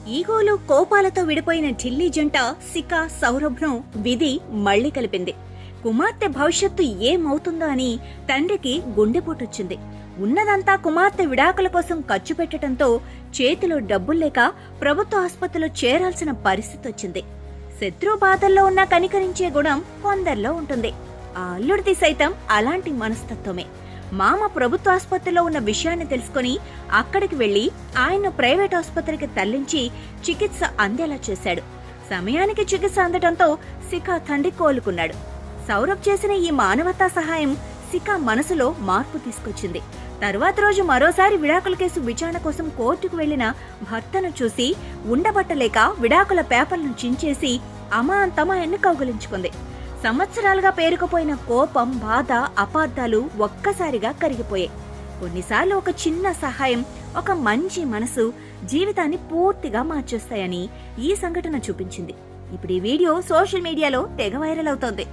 ఈగోలు కోపాలతో విడిపోయిన ఢిల్లీ జంట సికా సౌరభ్ను విధి మళ్లీ కలిపింది. కుమార్తె భవిష్యత్తు ఏమవుతుందో అని తండ్రికి గుండెపోటొచ్చింది. ఉన్నదంతా కుమార్తె విడాకుల కోసం ఖర్చు పెట్టడంతో చేతిలో డబ్బుల్లేక ప్రభుత్వ ఆసుపత్రిలో చేరాల్సిన పరిస్థితి వచ్చింది. శత్రు బాధల్లో ఉన్న కనికరించే గుణం కొందరిలో ఉంటుంది. ఆ అల్లుడిది సైతం అలాంటి మనస్తత్వమే. మామ ప్రభుత్వ ఆసుపత్రిలో ఉన్న విషయాన్ని తెలుసుకుని అక్కడికి వెళ్లి ఆయన్ను ప్రైవేట్ ఆసుపత్రికి తరలించి చికిత్స అందేలా చేశాడు. సమయానికి చికిత్స అందటంతో శిఖా తండ్రి కోలుకున్నాడు. సౌరభ్ చేసిన ఈ మానవతా సహాయం శిఖా మనసులో మార్పు తీసుకొచ్చింది. తరువాత రోజు మరోసారి విడాకుల కేసు విచారణ కోసం కోర్టుకు వెళ్లిన భర్తను చూసి ఉండబట్టలేక విడాకుల పేపర్లను చించేసి అమాంతమాయన్ని కౌగిలించుకుంది. సంవత్సరాలుగా పేరుకుపోయిన కోపం, బాధ, అపార్థాలు ఒక్కసారిగా కరిగిపోయాయి. కొన్నిసార్లు ఒక చిన్న సహాయం, ఒక మంచి మనసు జీవితాన్ని పూర్తిగా మార్చేస్తాయని ఈ సంఘటన చూపించింది. ఇప్పుడు ఈ వీడియో సోషల్ మీడియాలో తెగ వైరల్ అవుతోంది.